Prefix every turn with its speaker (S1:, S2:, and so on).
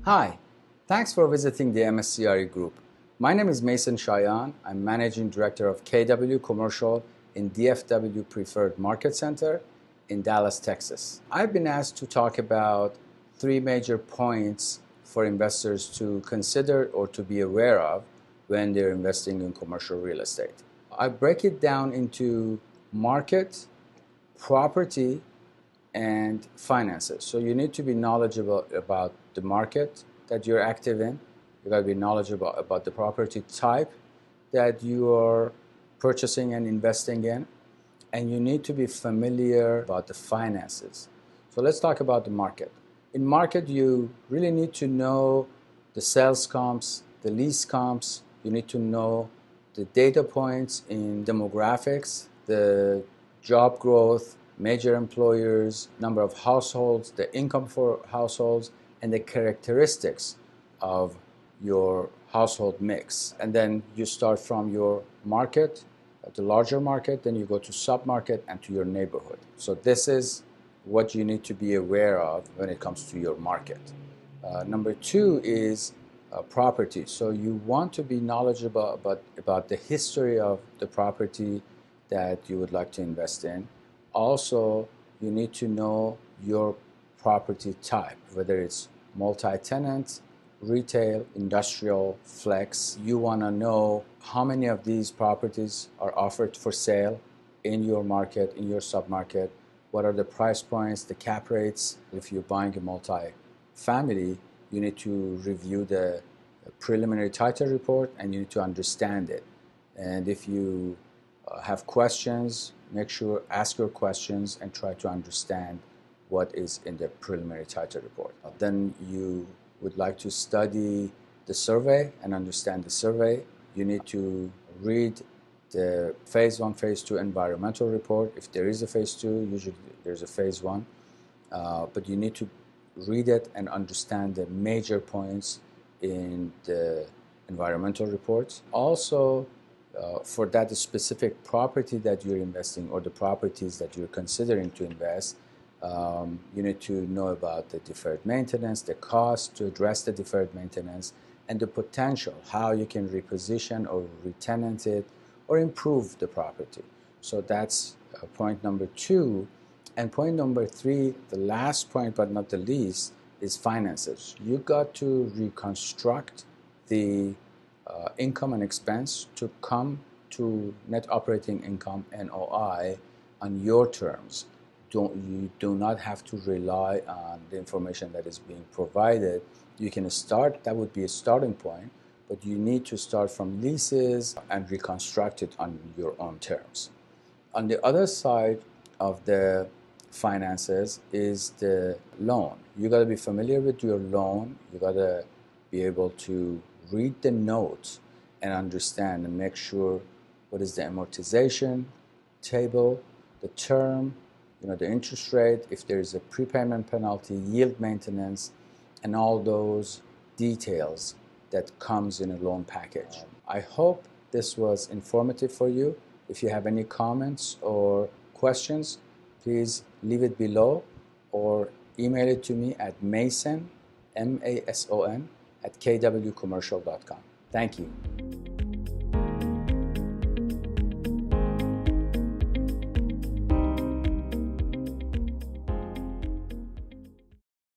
S1: Hi, thanks for visiting the Mscre Group. My name is Shayan. I'm Managing Director of KW Commercial in DFW Preferred Market Center in Dallas, Texas. I've been asked to talk about three major points for investors to consider or to be aware of when they're investing in commercial real estate. I break it down into market, property, and finances. So you need to be knowledgeable about the market that you're active in. You got to be knowledgeable about the property type that you are purchasing and investing in, and you need to be familiar about the finances. So let's talk about the market. In market, you really need to know the sales comps, the lease comps. You need to know the data points in demographics, the job growth, major employers, number of households, the income for households, and the characteristics of your household mix. And then you start from your market, the larger market, then you go to sub-market and to your neighborhood. So this is what you need to be aware of when it comes to your market. Number two is property. So you want to be knowledgeable about the history of the property that you would like to invest in. Also, you need to know your property type, whether it's multi-tenant, retail, industrial, flex. You want to know how many of these properties are offered for sale in your market, in your submarket. What are the price points, the cap rates? If you're buying a multi-family, you need to review the preliminary title report and you need to understand it. And if you have questions, make sure ask your questions and try to understand what is in the preliminary title report. Then you would like to study the survey and understand the survey. You need to read the phase 1, phase 2 environmental report. If there is a phase 2, usually there's a phase 1. But you need to read it and understand the major points in the environmental reports. Also, for that specific property that you're investing or the properties that you're considering to invest, you need to know about the deferred maintenance, the cost to address the deferred maintenance, and the potential, how you can reposition or re-tenant it or improve the property. So that's point number 2. And point number 3, the last point but not the least, is finances. You got to reconstruct the income and expense to come to net operating income, NOI, on your terms. You do not have to rely on the information that is being provided. You can start, that would be a starting point, but you need to start from leases and reconstruct it on your own terms. On the other side of the finances is the loan. You got to be familiar with your loan. You got to be able to read the notes and understand and make sure what is the amortization table, the term, the interest rate, if there is a prepayment penalty, yield maintenance, and all those details that comes in a loan package. I hope this was informative for you. If you have any comments or questions, please leave it below or email it to me at Mason, M-A-S-O-N, at kwcommercial.com. Thank you.